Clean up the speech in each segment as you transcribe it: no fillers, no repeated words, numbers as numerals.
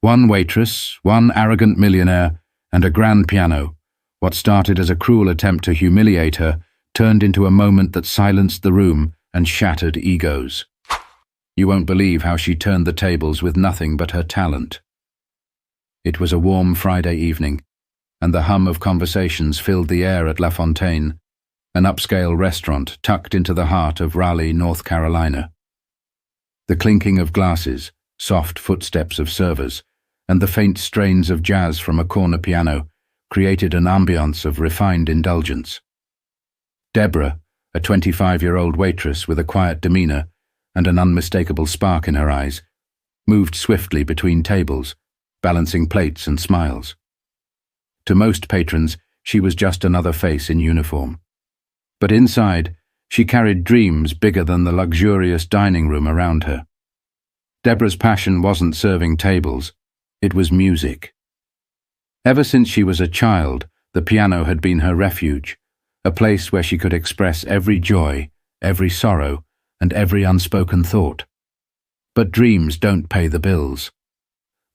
One waitress, one arrogant millionaire, and a grand piano. What started as a cruel attempt to humiliate her turned into a moment that silenced the room and shattered egos. You won't believe how she turned the tables with nothing but her talent. It was a warm Friday evening, and the hum of conversations filled the air at La Fontaine, an upscale restaurant tucked into the heart of Raleigh, North Carolina. The clinking of glasses, soft footsteps of servers, and the faint strains of jazz from a corner piano created an ambience of refined indulgence. Deborah, a 25-year-old waitress with a quiet demeanor and an unmistakable spark in her eyes, moved swiftly between tables, balancing plates and smiles. To most patrons, she was just another face in uniform. But inside, she carried dreams bigger than the luxurious dining room around her. Deborah's passion wasn't serving tables, it was music. Ever since she was a child, the piano had been her refuge, a place where she could express every joy, every sorrow, and every unspoken thought. But dreams don't pay the bills.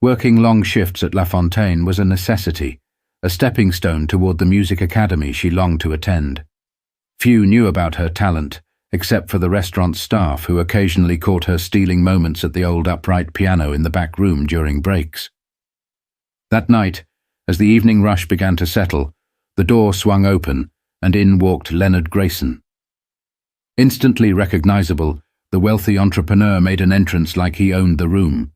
Working long shifts at La Fontaine was a necessity, a stepping stone toward the music academy she longed to attend. Few knew about her talent, except for the restaurant staff who occasionally caught her stealing moments at the old upright piano in the back room during breaks. That night, as the evening rush began to settle, the door swung open and in walked Leonard Grayson. Instantly recognizable, the wealthy entrepreneur made an entrance like he owned the room.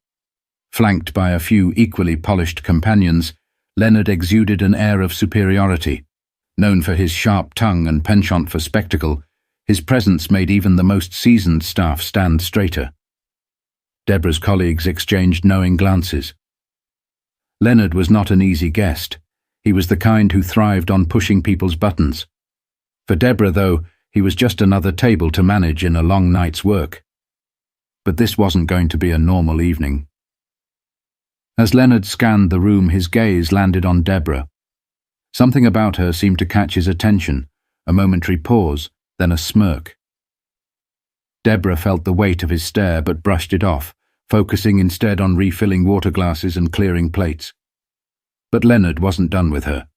Flanked by a few equally polished companions, Leonard exuded an air of superiority. Known for his sharp tongue and penchant for spectacle, his presence made even the most seasoned staff stand straighter. Deborah's colleagues exchanged knowing glances. Leonard was not an easy guest. He was the kind who thrived on pushing people's buttons. For Deborah, though, he was just another table to manage in a long night's work. But this wasn't going to be a normal evening. As Leonard scanned the room, his gaze landed on Deborah. Something about her seemed to catch his attention, a momentary pause, then a smirk. Deborah felt the weight of his stare but brushed it off, focusing instead on refilling water glasses and clearing plates. But Leonard wasn't done with her.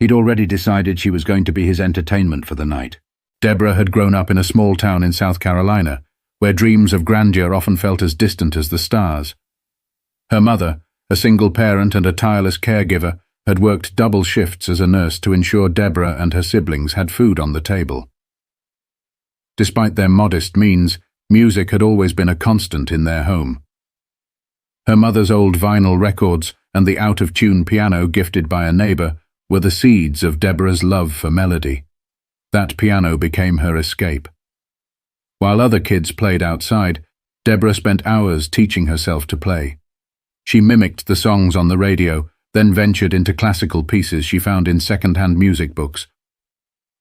He'd already decided she was going to be his entertainment for the night. Deborah had grown up in a small town in South Carolina, where dreams of grandeur often felt as distant as the stars. Her mother, a single parent and a tireless caregiver, had worked double shifts as a nurse to ensure Deborah and her siblings had food on the table. Despite their modest means, music had always been a constant in their home. Her mother's old vinyl records and the out-of-tune piano gifted by a neighbor were the seeds of Deborah's love for melody. That piano became her escape. While other kids played outside, Deborah spent hours teaching herself to play. She mimicked the songs on the radio, then ventured into classical pieces she found in second-hand music books.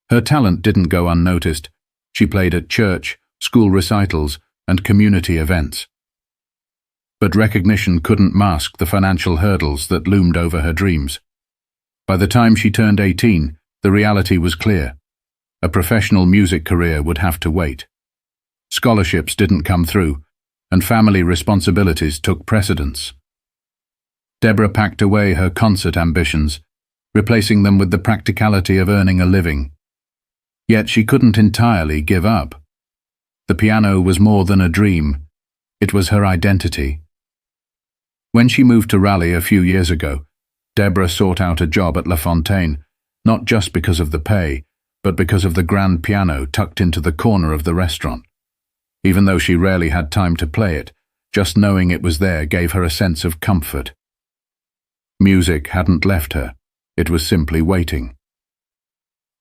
Her talent didn't go unnoticed. She played at church, school recitals, and community events. But recognition couldn't mask the financial hurdles that loomed over her dreams. By the time she turned 18, the reality was clear. A professional music career would have to wait. Scholarships didn't come through, and family responsibilities took precedence. Deborah packed away her concert ambitions, replacing them with the practicality of earning a living. Yet she couldn't entirely give up. The piano was more than a dream. It was her identity. When she moved to Raleigh a few years ago, Deborah sought out a job at La Fontaine, not just because of the pay, but because of the grand piano tucked into the corner of the restaurant. Even though she rarely had time to play it, just knowing it was there gave her a sense of comfort. Music hadn't left her. It was simply waiting.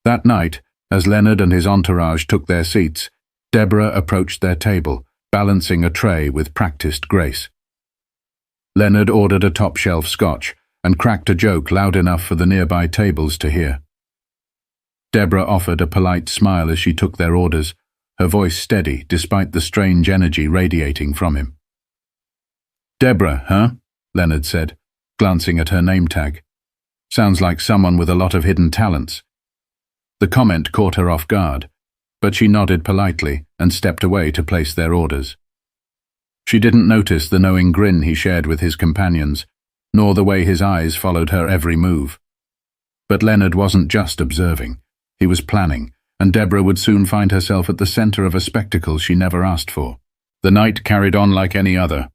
That night, as Leonard and his entourage took their seats, Deborah approached their table, balancing a tray with practiced grace. Leonard ordered a top-shelf scotch and cracked a joke loud enough for the nearby tables to hear. Deborah offered a polite smile as she took their orders, her voice steady despite the strange energy radiating from him. "Deborah, huh?" Leonard said, glancing at her name tag. "Sounds like someone with a lot of hidden talents." The comment caught her off guard, but she nodded politely and stepped away to place their orders. She didn't notice the knowing grin he shared with his companions, nor the way his eyes followed her every move. But Leonard wasn't just observing. He was planning, and Deborah would soon find herself at the center of a spectacle she never asked for. The night carried on like any other,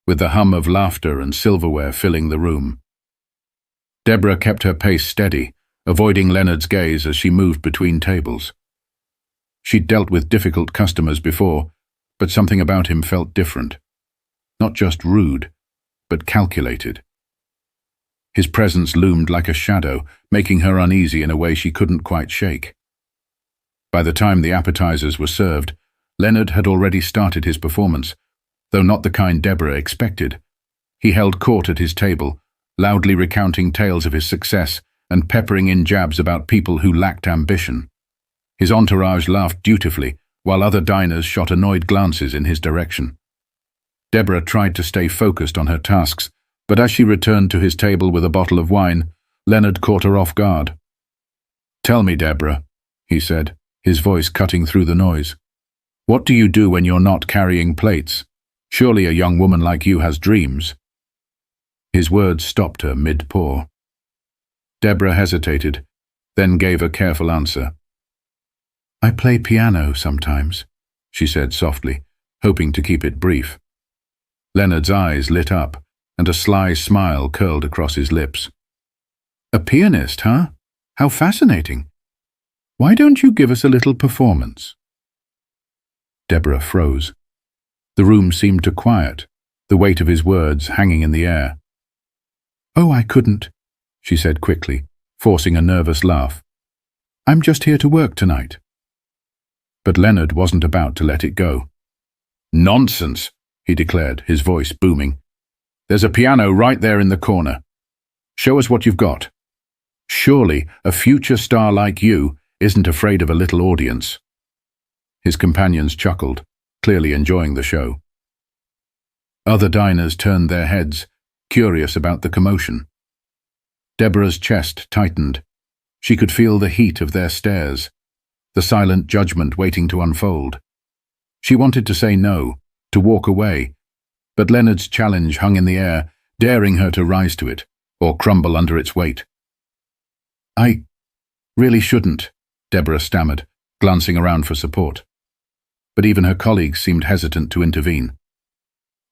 with the hum of laughter and silverware filling the room. Deborah kept her pace steady, avoiding Leonard's gaze as she moved between tables. She'd dealt with difficult customers before, but something about him felt different. Not just rude, but calculated. His presence loomed like a shadow, making her uneasy in a way she couldn't quite shake. By the time the appetizers were served, Leonard had already started his performance, though not the kind Deborah expected. He held court at his table, loudly recounting tales of his success and peppering in jabs about people who lacked ambition. His entourage laughed dutifully, while other diners shot annoyed glances in his direction. Deborah tried to stay focused on her tasks, but as she returned to his table with a bottle of wine, Leonard caught her off guard. "Tell me, Deborah," he said, his voice cutting through the noise. "What do you do when you're not carrying plates? Surely a young woman like you has dreams." His words stopped her mid-pour. Deborah hesitated, then gave a careful answer. "I play piano sometimes," she said softly, hoping to keep it brief. Leonard's eyes lit up, and a sly smile curled across his lips. "A pianist, huh? How fascinating. Why don't you give us a little performance?" Deborah froze. The room seemed to quiet, the weight of his words hanging in the air. "Oh, I couldn't," she said quickly, forcing a nervous laugh. "I'm just here to work tonight." But Leonard wasn't about to let it go. "Nonsense," he declared, his voice booming. "There's a piano right there in the corner. Show us what you've got. Surely a future star like you isn't afraid of a little audience." His companions chuckled, clearly enjoying the show. Other diners turned their heads, curious about the commotion. Deborah's chest tightened. She could feel the heat of their stares, the silent judgment waiting to unfold. She wanted to say no, to walk away, but Leonard's challenge hung in the air, daring her to rise to it, or crumble under its weight. "I really shouldn't," Deborah stammered, glancing around for support. But even her colleagues seemed hesitant to intervene.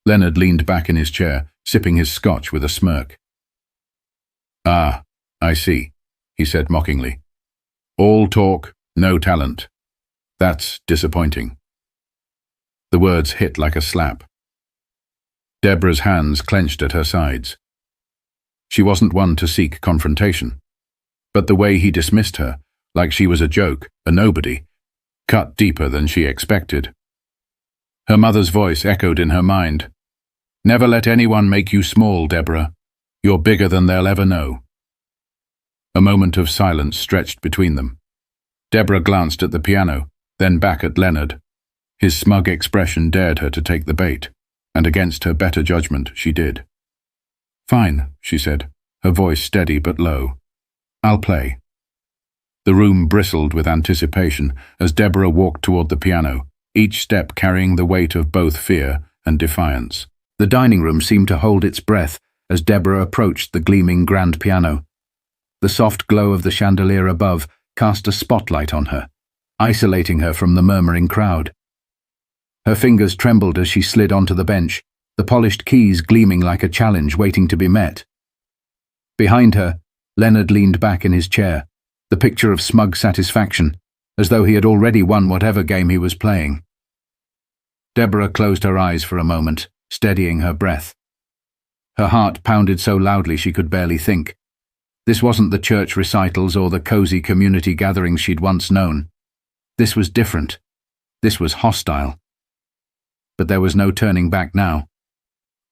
Leonard leaned back in his chair, sipping his scotch with a smirk. "Ah, I see," he said mockingly. "All talk, no talent. That's disappointing." The words hit like a slap. Deborah's hands clenched at her sides. She wasn't one to seek confrontation, but the way he dismissed her, like she was a joke, a nobody, cut deeper than she expected. Her mother's voice echoed in her mind. "Never let anyone make you small, Deborah. You're bigger than they'll ever know." A moment of silence stretched between them. Deborah glanced at the piano, then back at Leonard. His smug expression dared her to take the bait, and against her better judgment, she did. "Fine," she said, her voice steady but low. "I'll play." The room bristled with anticipation as Deborah walked toward the piano, each step carrying the weight of both fear and defiance. The dining room seemed to hold its breath as Deborah approached the gleaming grand piano. The soft glow of the chandelier above cast a spotlight on her, isolating her from the murmuring crowd. Her fingers trembled as she slid onto the bench, the polished keys gleaming like a challenge waiting to be met. Behind her, Leonard leaned back in his chair, the picture of smug satisfaction, as though he had already won whatever game he was playing. Deborah closed her eyes for a moment, steadying her breath. Her heart pounded so loudly she could barely think. This wasn't the church recitals or the cozy community gatherings she'd once known. This was different. This was hostile. But there was no turning back now.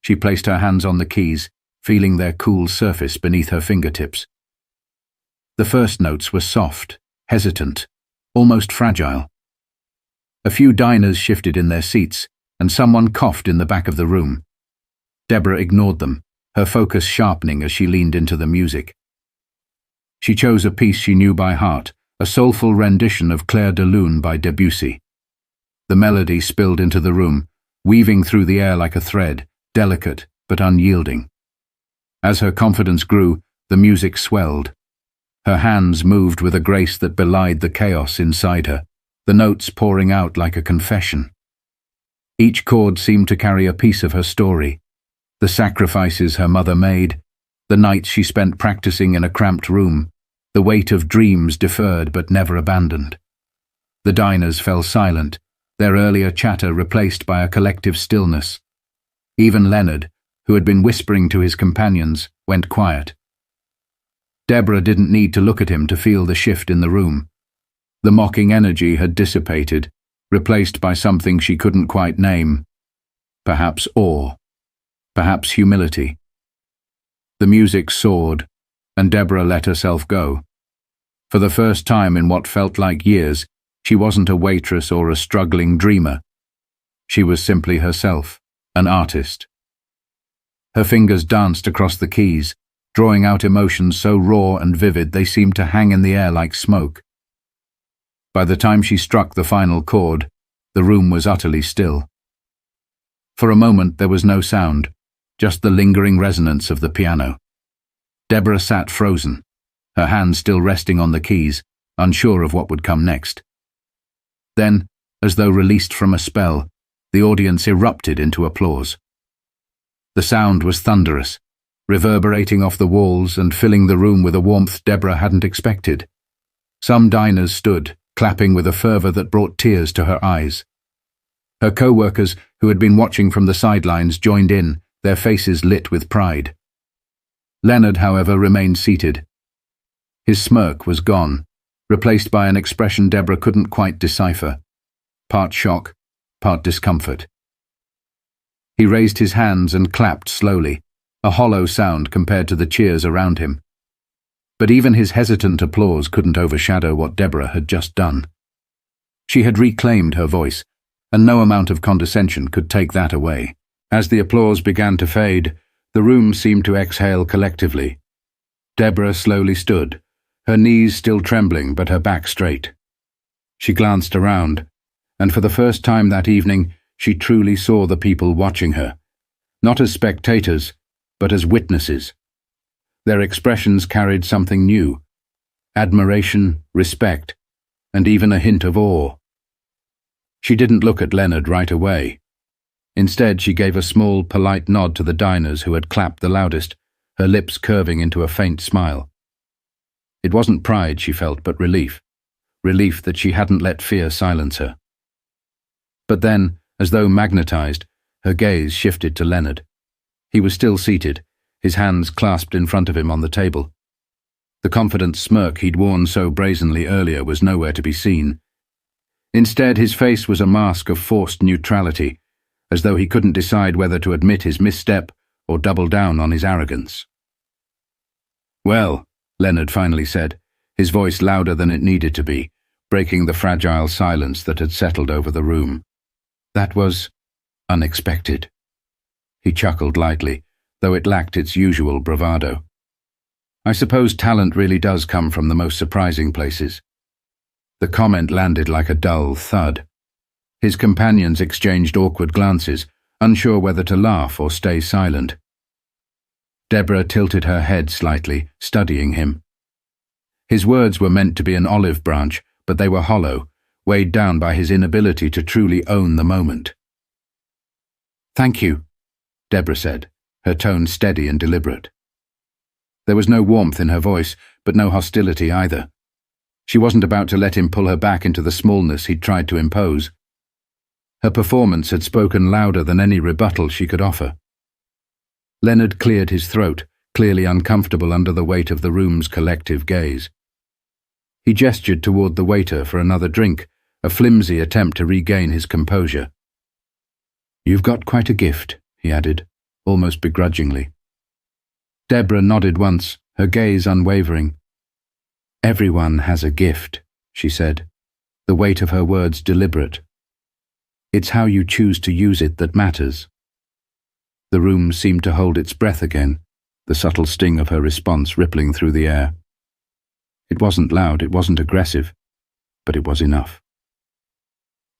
She placed her hands on the keys, feeling their cool surface beneath her fingertips. The first notes were soft, hesitant, almost fragile. A few diners shifted in their seats, and someone coughed in the back of the room. Deborah ignored them, her focus sharpening as she leaned into the music. She chose a piece she knew by heart, a soulful rendition of Clair de Lune by Debussy. The melody spilled into the room, weaving through the air like a thread, delicate but unyielding. As her confidence grew, the music swelled. Her hands moved with a grace that belied the chaos inside her, the notes pouring out like a confession. Each chord seemed to carry a piece of her story, the sacrifices her mother made, the nights she spent practicing in a cramped room, the weight of dreams deferred but never abandoned. The diners fell silent, their earlier chatter replaced by a collective stillness. Even Leonard, who had been whispering to his companions, went quiet. Deborah didn't need to look at him to feel the shift in the room. The mocking energy had dissipated, replaced by something she couldn't quite name. Perhaps awe. Perhaps humility. The music soared, and Deborah let herself go. For the first time in what felt like years, she wasn't a waitress or a struggling dreamer. She was simply herself, an artist. Her fingers danced across the keys, drawing out emotions so raw and vivid they seemed to hang in the air like smoke. By the time she struck the final chord, the room was utterly still. For a moment there was no sound, just the lingering resonance of the piano. Deborah sat frozen, her hands still resting on the keys, unsure of what would come next. Then, as though released from a spell, the audience erupted into applause. The sound was thunderous, reverberating off the walls and filling the room with a warmth Deborah hadn't expected. Some diners stood, clapping with a fervor that brought tears to her eyes. Her co-workers, who had been watching from the sidelines, joined in, their faces lit with pride. Leonard, however, remained seated. His smirk was gone, replaced by an expression Deborah couldn't quite decipher, part shock, part discomfort. He raised his hands and clapped slowly, a hollow sound compared to the cheers around him. But even his hesitant applause couldn't overshadow what Deborah had just done. She had reclaimed her voice, and no amount of condescension could take that away. As the applause began to fade, the room seemed to exhale collectively. Deborah slowly stood, her knees still trembling but her back straight. She glanced around, and for the first time that evening, she truly saw the people watching her, not as spectators, but as witnesses. Their expressions carried something new: admiration, respect, and even a hint of awe. She didn't look at Leonard right away. Instead, she gave a small, polite nod to the diners who had clapped the loudest, her lips curving into a faint smile. It wasn't pride she felt, but relief. Relief that she hadn't let fear silence her. But then, as though magnetized, her gaze shifted to Leonard. He was still seated, his hands clasped in front of him on the table. The confident smirk he'd worn so brazenly earlier was nowhere to be seen. Instead, his face was a mask of forced neutrality, as though he couldn't decide whether to admit his misstep or double down on his arrogance. "Well," Leonard finally said, his voice louder than it needed to be, breaking the fragile silence that had settled over the room. "That was unexpected." He chuckled lightly, though it lacked its usual bravado. "I suppose talent really does come from the most surprising places." The comment landed like a dull thud. His companions exchanged awkward glances, unsure whether to laugh or stay silent. Deborah tilted her head slightly, studying him. His words were meant to be an olive branch, but they were hollow, weighed down by his inability to truly own the moment. "Thank you," Deborah said, her tone steady and deliberate. There was no warmth in her voice, but no hostility either. She wasn't about to let him pull her back into the smallness he'd tried to impose. Her performance had spoken louder than any rebuttal she could offer. Leonard cleared his throat, clearly uncomfortable under the weight of the room's collective gaze. He gestured toward the waiter for another drink, a flimsy attempt to regain his composure. "You've got quite a gift," he added, almost begrudgingly. Deborah nodded once, her gaze unwavering. "Everyone has a gift," she said, the weight of her words deliberate. "It's how you choose to use it that matters." The room seemed to hold its breath again, the subtle sting of her response rippling through the air. It wasn't loud, it wasn't aggressive, but it was enough.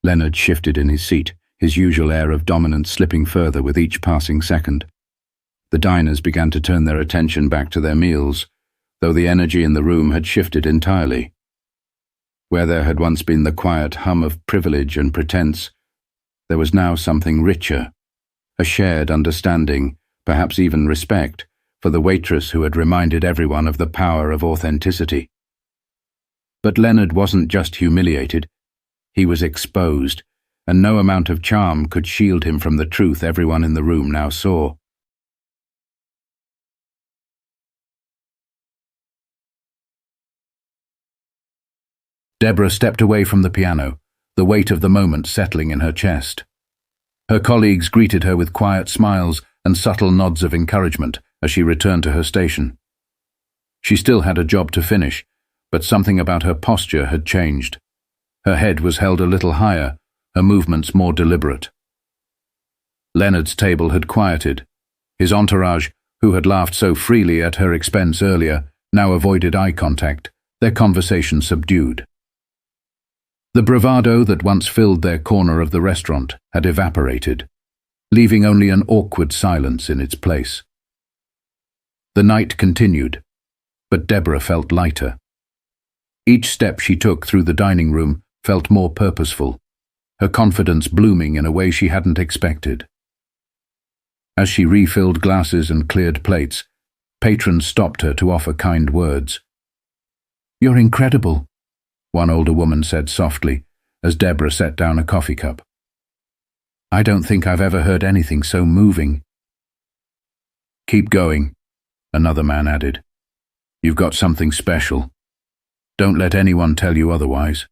Leonard shifted in his seat, his usual air of dominance slipping further with each passing second. The diners began to turn their attention back to their meals, though the energy in the room had shifted entirely. Where there had once been the quiet hum of privilege and pretense, there was now something richer, a shared understanding, perhaps even respect, for the waitress who had reminded everyone of the power of authenticity. But Leonard wasn't just humiliated, he was exposed, and no amount of charm could shield him from the truth everyone in the room now saw. Deborah stepped away from the piano, the weight of the moment settling in her chest. Her colleagues greeted her with quiet smiles and subtle nods of encouragement as she returned to her station. She still had a job to finish, but something about her posture had changed. Her head was held a little higher, her movements more deliberate. Leonard's table had quieted. His entourage, who had laughed so freely at her expense earlier, now avoided eye contact, their conversation subdued. The bravado that once filled their corner of the restaurant had evaporated, leaving only an awkward silence in its place. The night continued, but Deborah felt lighter. Each step she took through the dining room felt more purposeful, her confidence blooming in a way she hadn't expected. As she refilled glasses and cleared plates, patrons stopped her to offer kind words. "You're incredible," one older woman said softly, as Deborah set down a coffee cup. "I don't think I've ever heard anything so moving." "Keep going," another man added. "You've got something special. Don't let anyone tell you otherwise."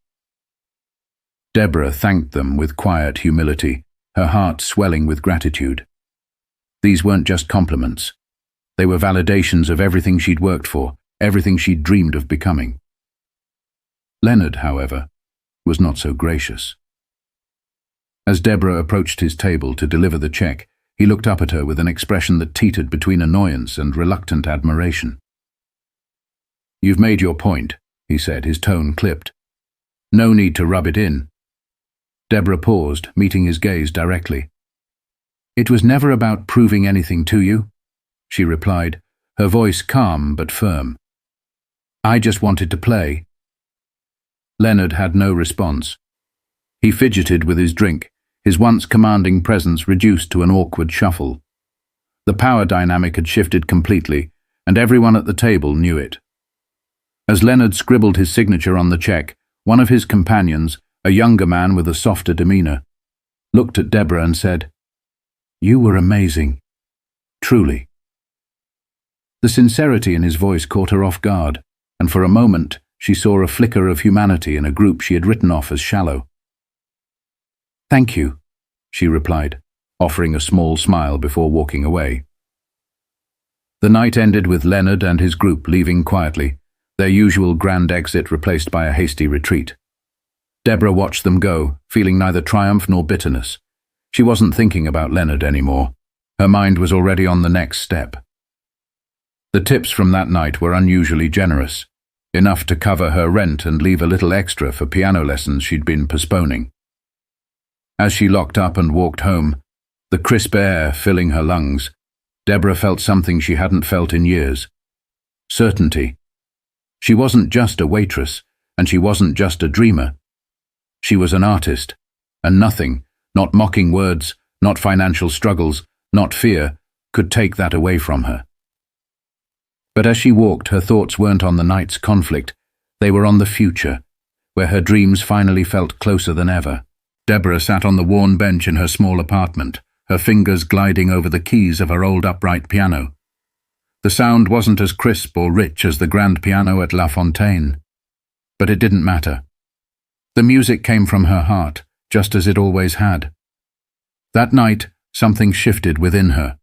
Deborah thanked them with quiet humility, her heart swelling with gratitude. These weren't just compliments. They were validations of everything she'd worked for, everything she'd dreamed of becoming. Leonard, however, was not so gracious. As Deborah approached his table to deliver the check, he looked up at her with an expression that teetered between annoyance and reluctant admiration. "You've made your point," he said, his tone clipped. "No need to rub it in." Deborah paused, meeting his gaze directly. "It was never about proving anything to you," she replied, her voice calm but firm. "I just wanted to play." Leonard had no response. He fidgeted with his drink, his once commanding presence reduced to an awkward shuffle. The power dynamic had shifted completely, and everyone at the table knew it. As Leonard scribbled his signature on the check, one of his companions, a younger man with a softer demeanor, looked at Deborah and said, "You were amazing. Truly." The sincerity in his voice caught her off guard, and for a moment she saw a flicker of humanity in a group she had written off as shallow. "Thank you," she replied, offering a small smile before walking away. The night ended with Leonard and his group leaving quietly, their usual grand exit replaced by a hasty retreat. Deborah watched them go, feeling neither triumph nor bitterness. She wasn't thinking about Leonard anymore. Her mind was already on the next step. The tips from that night were unusually generous, enough to cover her rent and leave a little extra for piano lessons she'd been postponing. As she locked up and walked home, the crisp air filling her lungs, Deborah felt something she hadn't felt in years. Certainty. She wasn't just a waitress, and she wasn't just a dreamer. She was an artist, and nothing, not mocking words, not financial struggles, not fear, could take that away from her. But as she walked, her thoughts weren't on the night's conflict, they were on the future, where her dreams finally felt closer than ever. Deborah sat on the worn bench in her small apartment, her fingers gliding over the keys of her old upright piano. The sound wasn't as crisp or rich as the grand piano at La Fontaine, but it didn't matter. The music came from her heart, just as it always had. That night, something shifted within her.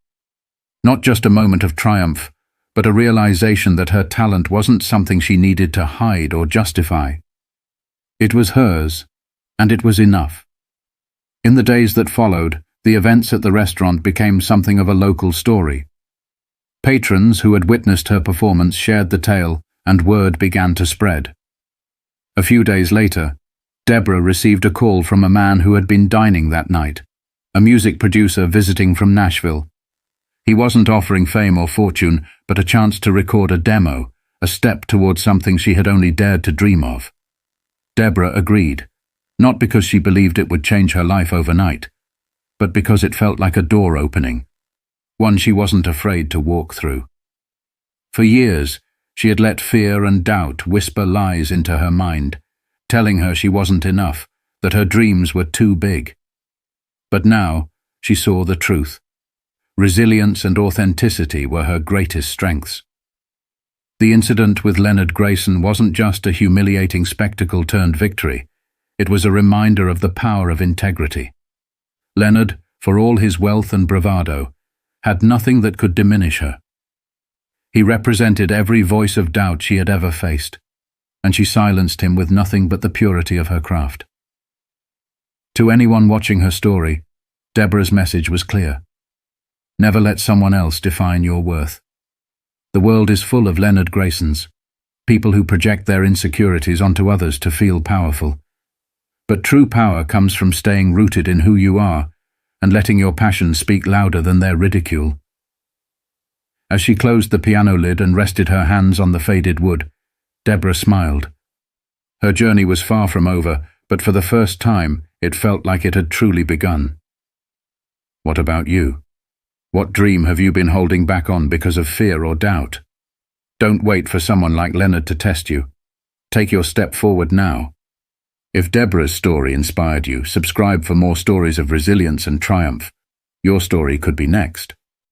Not just a moment of triumph, but a realization that her talent wasn't something she needed to hide or justify. It was hers, and it was enough. In the days that followed, the events at the restaurant became something of a local story. Patrons who had witnessed her performance shared the tale, and word began to spread. A few days later, Deborah received a call from a man who had been dining that night, a music producer visiting from Nashville. He wasn't offering fame or fortune, but a chance to record a demo, a step towards something she had only dared to dream of. Deborah agreed, not because she believed it would change her life overnight, but because it felt like a door opening, one she wasn't afraid to walk through. For years, she had let fear and doubt whisper lies into her mind, telling her she wasn't enough, that her dreams were too big. But now, she saw the truth. Resilience and authenticity were her greatest strengths. The incident with Leonard Grayson wasn't just a humiliating spectacle turned victory. It was a reminder of the power of integrity. Leonard, for all his wealth and bravado, had nothing that could diminish her. He represented every voice of doubt she had ever faced, and she silenced him with nothing but the purity of her craft. To anyone watching her story, Deborah's message was clear. Never let someone else define your worth. The world is full of Leonard Graysons, people who project their insecurities onto others to feel powerful. But true power comes from staying rooted in who you are and letting your passion speak louder than their ridicule. As she closed the piano lid and rested her hands on the faded wood, Deborah smiled. Her journey was far from over, but for the first time, it felt like it had truly begun. What about you? What dream have you been holding back on because of fear or doubt? Don't wait for someone like Leonard to test you. Take your step forward now. If Deborah's story inspired you, subscribe for more stories of resilience and triumph. Your story could be next.